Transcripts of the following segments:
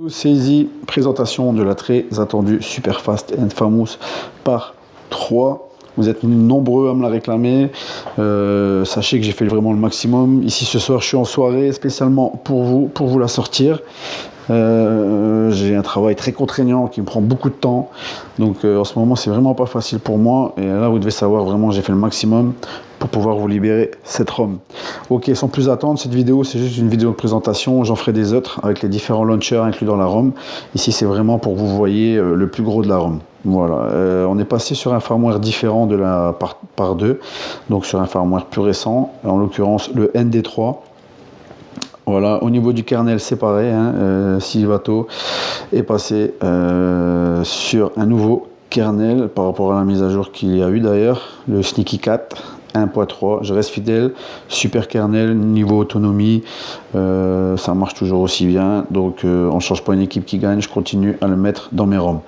Saisie, présentation de la très attendue Superfast and Famous par 3. Vous êtes nombreux à me la réclamer. Sachez que j'ai fait vraiment le maximum. Ici ce soir, je suis en soirée spécialement pour vous la sortir. J'ai un travail très contraignant qui me prend beaucoup de temps. Donc en ce moment, c'est vraiment pas facile pour moi. Et là, vous devez savoir vraiment, j'ai fait le maximum pour pouvoir vous libérer cette ROM. Ok, sans plus attendre, cette vidéo, c'est juste une vidéo de présentation. J'en ferai des autres avec les différents launchers inclus dans la ROM. Ici, c'est vraiment pour que vous voyez le plus gros de la ROM. Voilà, on est passé sur un firmware différent de la par 2, donc sur un firmware plus récent, en l'occurrence le ND3. Voilà, au niveau du kernel, c'est pareil, Silvato est passé sur un nouveau kernel par rapport à la mise à jour qu'il y a eu d'ailleurs, le Sneaky Cat 1.3. Je reste fidèle, super kernel, niveau autonomie, ça marche toujours aussi bien, donc on ne change pas une équipe qui gagne, je continue à le mettre dans mes ROM.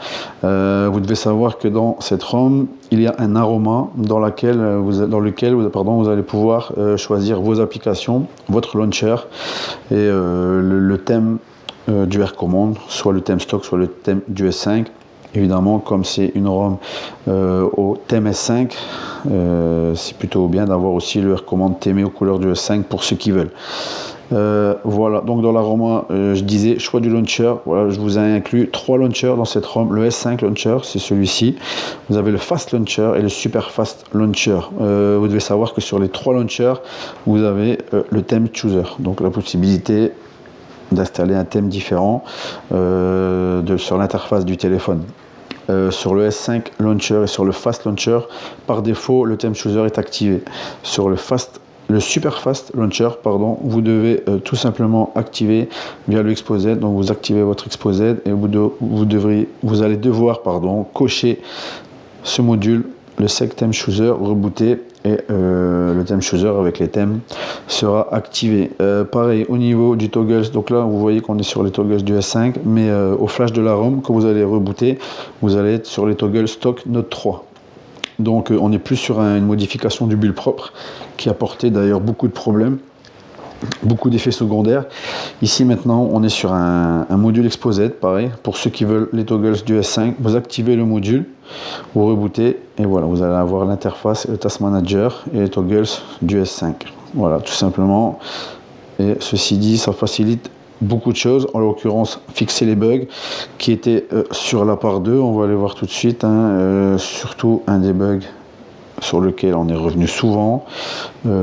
Vous devez savoir que dans cette ROM, il y a un aroma dans lequel vous allez pouvoir choisir vos applications, votre launcher et le thème du R-Command, soit le thème stock, soit le thème du S5. Évidemment, comme c'est une ROM au thème S5, c'est plutôt bien d'avoir aussi le R-Command thêmé aux couleurs du S5 pour ceux qui veulent. Voilà, donc dans la ROM, je disais choix du launcher. Voilà, je vous ai inclus 3 launchers dans cette ROM. Le S5 launcher, c'est celui-ci. Vous avez le Fast Launcher et le Super Fast Launcher. Vous devez savoir que sur les 3 launchers, vous avez le thème Chooser, donc la possibilité d'installer un thème différent sur l'interface du téléphone. Sur le S5 Launcher et sur le Fast Launcher, par défaut, le thème Chooser est activé. Sur le Super Fast Launcher, vous devez tout simplement activer via le Exposed. Donc vous activez votre Exposed et vous allez devoir cocher ce module, le Sec Theme Chooser, rebooter, et le thème Chooser avec les thèmes sera activé. Pareil au niveau du toggles, donc là vous voyez qu'on est sur les toggles du S5, mais au flash de la ROM, quand vous allez rebooter, vous allez être sur les toggles stock Note 3. Donc on n'est plus sur une modification du build propre qui apportait d'ailleurs beaucoup de problèmes, beaucoup d'effets secondaires. Ici maintenant on est sur un module Exposed, pareil, pour ceux qui veulent les toggles du S5, vous activez le module, vous rebootez et voilà, vous allez avoir l'interface, le task manager et les toggles du S5. Voilà, tout simplement. Et ceci dit, ça facilite beaucoup de choses, en l'occurrence fixer les bugs qui étaient sur la part 2, on va aller voir tout de suite, surtout un des bugs sur lequel on est revenu souvent,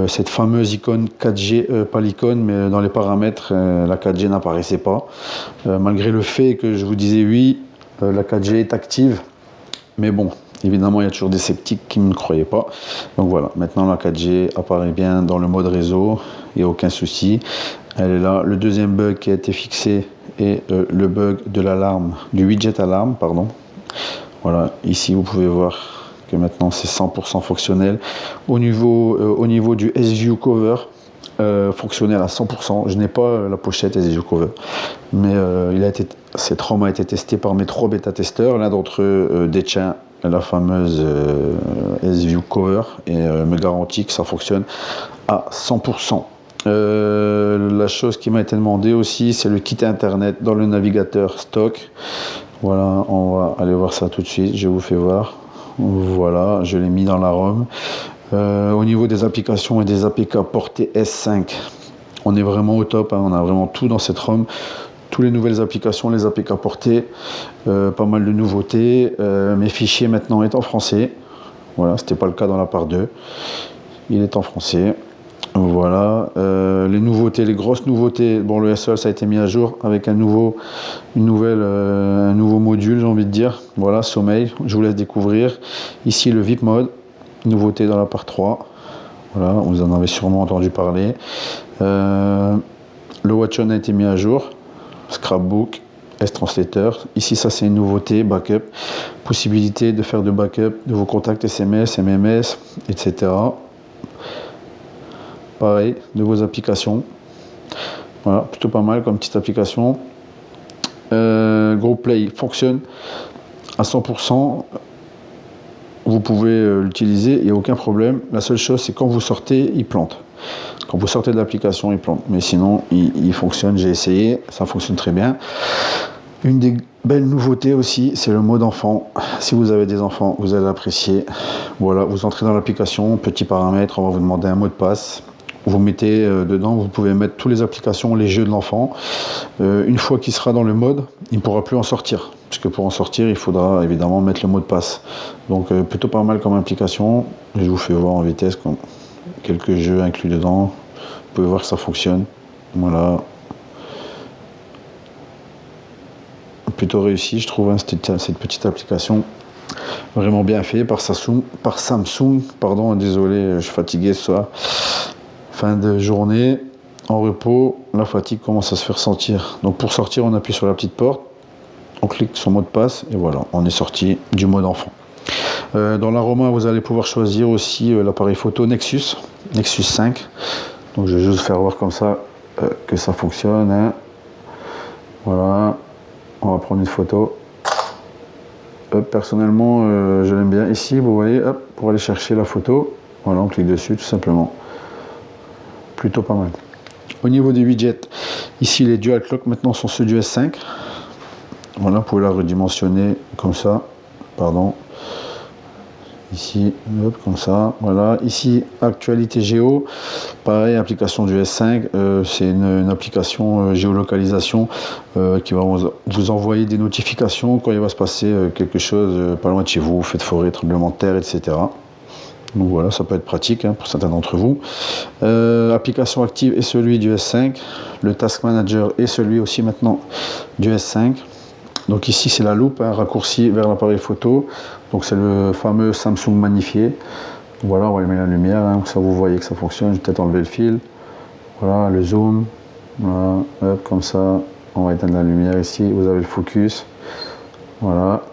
cette fameuse icône 4G, pas l'icône mais dans les paramètres, la 4G n'apparaissait pas, malgré le fait que je vous disais oui, la 4G est active, mais bon, évidemment il y a toujours des sceptiques qui ne croyaient pas. Donc voilà, maintenant la 4G apparaît bien dans le mode réseau, il n'y a aucun souci, elle est là. Le deuxième bug qui a été fixé est le bug de l'alarme, du widget alarme, voilà, ici vous pouvez voir que maintenant c'est 100% fonctionnel. Au niveau du SView Cover, fonctionnel à 100%. Je n'ai pas la pochette SView Cover, mais cette ROM a été testée par mes 3 bêta-testeurs. L'un d'entre eux détient la fameuse SView Cover et me garantit que ça fonctionne à 100%. La chose qui m'a été demandée aussi, c'est le kit internet dans le navigateur stock. Voilà, on va aller voir ça tout de suite, je vous fais voir. Voilà, je l'ai mis dans la ROM. Au niveau des applications et des APK portée S5, on est vraiment au top, on a vraiment tout dans cette ROM. Toutes les nouvelles applications, les APK portées, pas mal de nouveautés. Mes fichiers maintenant est en français. Voilà, c'était pas le cas dans la part 2. Il est en français. Voilà, les nouveautés, les grosses nouveautés. Bon, le SEL ça a été mis à jour avec un nouveau module, j'ai envie de dire. Voilà, sommeil, je vous laisse découvrir. Ici le VIP mode, nouveauté dans la part 3. Voilà, vous en avez sûrement entendu parler. Le Watch-on a été mis à jour. Scrapbook, S-Translator. Ici, ça c'est une nouveauté, backup. Possibilité de faire de backup de vos contacts SMS, MMS, etc. Pareil, de vos applications. Voilà, plutôt pas mal comme petite application. GoPlay fonctionne à 100%. Vous pouvez l'utiliser, il n'y a aucun problème. La seule chose, c'est quand vous sortez, il plante. Quand vous sortez de l'application, il plante. Mais sinon, il fonctionne. J'ai essayé, ça fonctionne très bien. Une des belles nouveautés aussi, c'est le mode enfant. Si vous avez des enfants, vous allez apprécier. Voilà, vous entrez dans l'application, petit paramètre, on va vous demander un mot de passe. Vous mettez dedans, vous pouvez mettre toutes les applications, les jeux de l'enfant. Une fois qu'il sera dans le mode, il ne pourra plus en sortir. Parce que pour en sortir, il faudra évidemment mettre le mot de passe. Donc plutôt pas mal comme application. Je vous fais voir en vitesse quelques jeux inclus dedans. Vous pouvez voir que ça fonctionne. Voilà. Plutôt réussi, je trouve, hein, cette petite application. Vraiment bien fait par Samsung. Pardon, désolé, je suis fatigué ce soir. Fin de journée, en repos, la fatigue commence à se faire sentir. Donc pour sortir, on appuie sur la petite porte, on clique sur mot de passe et voilà, on est sorti du mode enfant. Dans l'aroma, vous allez pouvoir choisir aussi l'appareil photo Nexus 5. Donc je vais juste faire voir comme ça que ça fonctionne. Hein. Voilà, on va prendre une photo. Personnellement, je l'aime bien. Ici, vous voyez, hop, pour aller chercher la photo, voilà, on clique dessus tout simplement. Plutôt pas mal. Au niveau des widgets, ici les dual clock maintenant sont ceux du S5. Voilà, vous pouvez la redimensionner comme ça. Pardon. Ici, hop, comme ça. Voilà. Ici, actualité géo. Pareil, application du S5. C'est une application géolocalisation qui va vous envoyer des notifications quand il va se passer quelque chose pas loin de chez vous, feu de forêt, tremblement de terre, etc. Donc voilà, ça peut être pratique hein, pour certains d'entre vous. Application active est celui du S5. Le Task Manager est celui aussi maintenant du S5. Donc ici c'est la loupe, hein, raccourci vers l'appareil photo. Donc c'est le fameux Samsung magnifié. Voilà, on va allumer la lumière, hein, ça vous voyez que ça fonctionne. Je vais peut-être enlever le fil. Voilà, le zoom. Voilà, hop, comme ça. On va éteindre la lumière ici. Vous avez le focus. Voilà.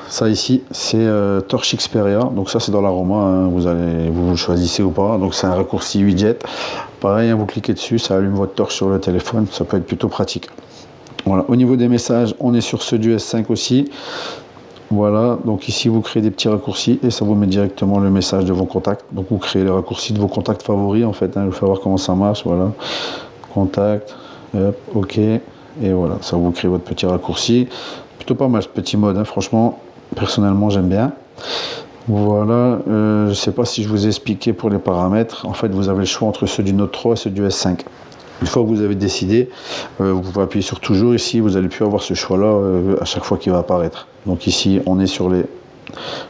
Ça ici, c'est Torch Xperia. Donc ça, c'est dans l'aroma. Hein. Vous choisissez ou pas. Donc c'est un raccourci widget. Pareil, hein, vous cliquez dessus, ça allume votre torche sur le téléphone. Ça peut être plutôt pratique. Voilà. Au niveau des messages, on est sur ceux du S5 aussi. Voilà. Donc ici, vous créez des petits raccourcis et ça vous met directement le message de vos contacts. Donc vous créez les raccourcis de vos contacts favoris en fait. Hein. Je vais voir comment ça marche. Voilà. Contact. Hop, OK. Et voilà. Ça vous crée votre petit raccourci. Plutôt pas mal ce petit mode. Hein. Franchement. Personnellement, j'aime bien. Voilà, je ne sais pas si je vous ai expliqué pour les paramètres. En fait, vous avez le choix entre ceux du Note 3 et ceux du S5. Une fois que vous avez décidé, vous pouvez appuyer sur toujours ici. Vous n'allez plus avoir ce choix-là à chaque fois qu'il va apparaître. Donc ici, on est sur les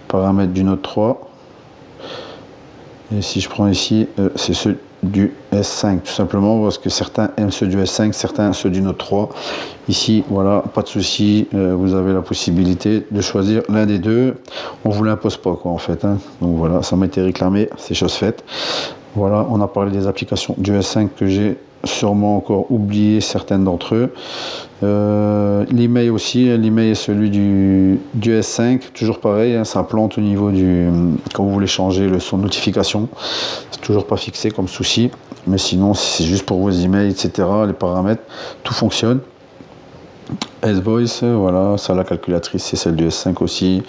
paramètres du Note 3. Et si je prends ici, c'est ceux du S5 tout simplement parce que certains aiment ceux du S5, certains ceux du Note 3. Ici, voilà, pas de souci, vous avez la possibilité de choisir l'un des deux. On vous l'impose pas quoi en fait. Hein. Donc voilà, ça m'a été réclamé, c'est chose faite. Voilà, on a parlé des applications du S5 que j'ai sûrement encore oublié certaines d'entre eux. L'email aussi, l'email est celui du S5, toujours pareil, hein, ça plante au niveau quand vous voulez changer le son de notification, c'est toujours pas fixé comme souci, mais sinon c'est juste pour vos emails, etc. Les paramètres, tout fonctionne. S-Voice, voilà, ça la calculatrice, c'est celle du S5 aussi.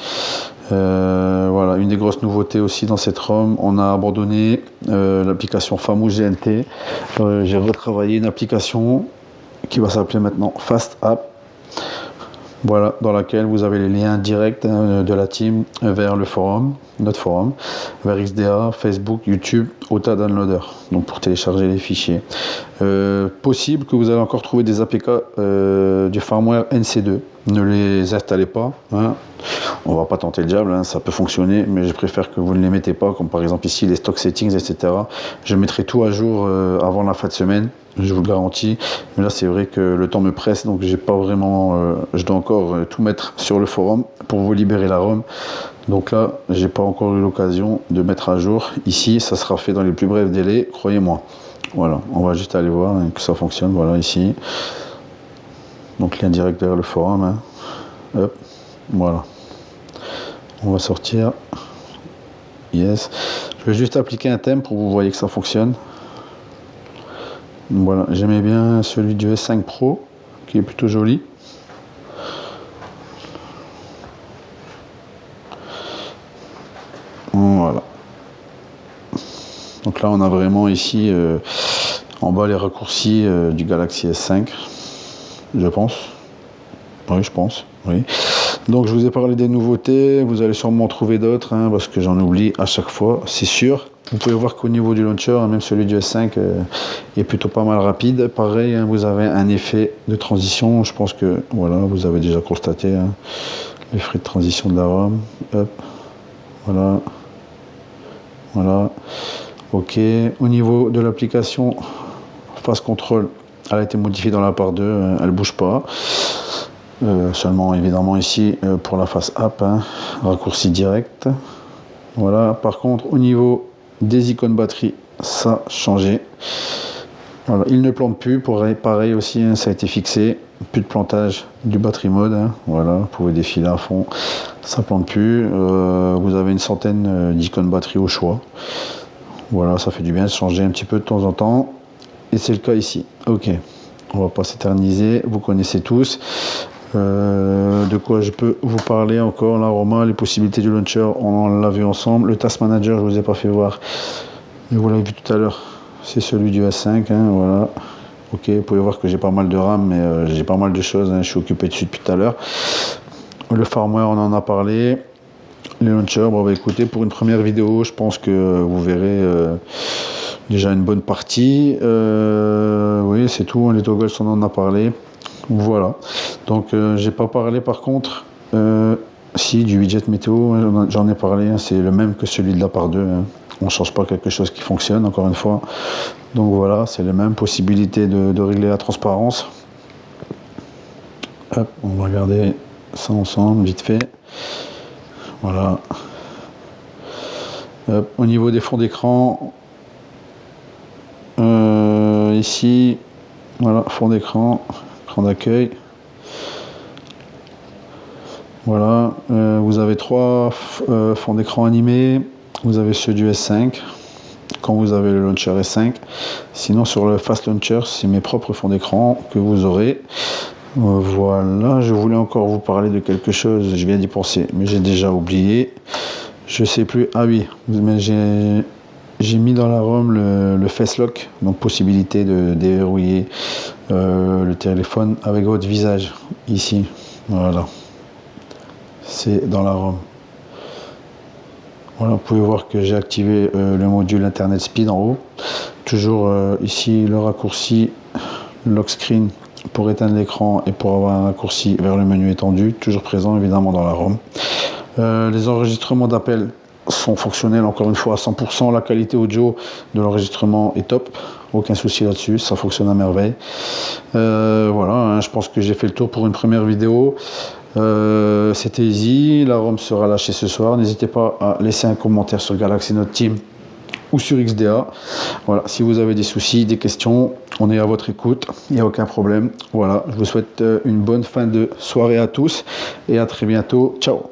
Voilà, une des grosses nouveautés aussi dans cette ROM, on a abandonné l'application Famous GNT. J'ai retravaillé une application qui va s'appeler maintenant Fast App. Voilà, dans laquelle vous avez les liens directs de la team vers le forum, notre forum, vers XDA, Facebook, YouTube, Ota Downloader, donc pour télécharger les fichiers. Possible que vous allez encore trouver des APK du firmware NC2. Ne les installez pas, hein. On va pas tenter le diable, hein, ça peut fonctionner, mais je préfère que vous ne les mettez pas, comme par exemple ici les stock settings, etc. Je mettrai tout à jour avant la fin de semaine, je vous le garantis. Mais là, c'est vrai que le temps me presse, donc j'ai pas vraiment, je dois encore tout mettre sur le forum pour vous libérer la ROM. Donc là, j'ai pas encore eu l'occasion de mettre à jour. Ici, ça sera fait dans les plus brefs délais, croyez-moi. Voilà, on va juste aller voir hein, que ça fonctionne. Voilà, ici. Donc lien direct vers le forum. Hein. Hop, voilà. On va sortir. Yes. Je vais juste appliquer un thème pour que vous voyez que ça fonctionne. Voilà, j'aimais bien celui du S5 Pro, qui est plutôt joli. Voilà. Donc là, on a vraiment ici, en bas, les raccourcis du Galaxy S5, je pense. Oui, je pense. Oui. Donc je vous ai parlé des nouveautés, vous allez sûrement en trouver d'autres, hein, parce que j'en oublie à chaque fois, c'est sûr. Vous pouvez voir qu'au niveau du launcher, même celui du S5 est plutôt pas mal rapide. Pareil, hein, vous avez un effet de transition, je pense que voilà, vous avez déjà constaté hein, l'effet de transition de la ROM. Hop, voilà, voilà. Ok, au niveau de l'application Fast Control, elle a été modifiée dans la part 2, elle ne bouge pas. Seulement évidemment ici pour la face app, hein, raccourci direct. Voilà, par contre au niveau des icônes batterie, ça a changé. Voilà, il ne plante plus, pareil aussi, hein, ça a été fixé. Plus de plantage du battery mode, hein, voilà, vous pouvez défiler à fond, ça plante plus. Vous avez une centaine d'icônes batterie au choix. Voilà, ça fait du bien de changer un petit peu de temps en temps. Et c'est le cas ici. Ok, on va pas s'éterniser, vous connaissez tous. De quoi je peux vous parler encore, l'aroma, les possibilités du launcher, on l'a vu ensemble. Le task manager, je vous ai pas fait voir, mais vous l'avez vu tout à l'heure, c'est celui du S5, hein, voilà. Ok, vous pouvez voir que j'ai pas mal de RAM, mais j'ai pas mal de choses, hein, je suis occupé dessus depuis tout à l'heure. Le firmware, on en a parlé. Les launchers, bon bah écoutez, pour une première vidéo, je pense que vous verrez déjà une bonne partie. Oui, c'est tout, hein, les toggles, on en a parlé. Voilà, donc j'ai pas parlé par contre, si du widget météo, j'en ai parlé, hein, c'est le même que celui de la part 2, hein. On change pas quelque chose qui fonctionne, encore une fois. Donc voilà, c'est les mêmes possibilités de régler la transparence. Hop, on va regarder ça ensemble, vite fait. Voilà. Hop, au niveau des fonds d'écran, ici, voilà, fond d'écran, écran d'accueil. Voilà, vous avez trois fonds d'écran animés, vous avez ceux du S5, quand vous avez le launcher S5. Sinon sur le Fast Launcher, c'est mes propres fonds d'écran que vous aurez. Voilà, je voulais encore vous parler de quelque chose, je viens d'y penser, mais j'ai déjà oublié. Je sais plus, ah oui, mais j'ai mis dans la ROM le Face Lock, donc possibilité de déverrouiller le téléphone avec votre visage, ici, voilà. C'est dans la ROM. Voilà, vous pouvez voir que j'ai activé le module Internet Speed en haut. Toujours ici le raccourci lock screen pour éteindre l'écran et pour avoir un raccourci vers le menu étendu, toujours présent évidemment dans la ROM. Les enregistrements d'appel sont fonctionnels encore une fois à 100%. La qualité audio de l'enregistrement est top, aucun souci là-dessus, ça fonctionne à merveille. Voilà, hein, je pense que j'ai fait le tour pour une première vidéo. C'était easy, la ROM sera lâchée ce soir. N'hésitez pas à laisser un commentaire sur Galaxy Note Team ou sur XDA. Voilà, si vous avez des soucis, des questions, on est à votre écoute, il n'y a aucun problème. Voilà, je vous souhaite une bonne fin de soirée à tous et à très bientôt. Ciao.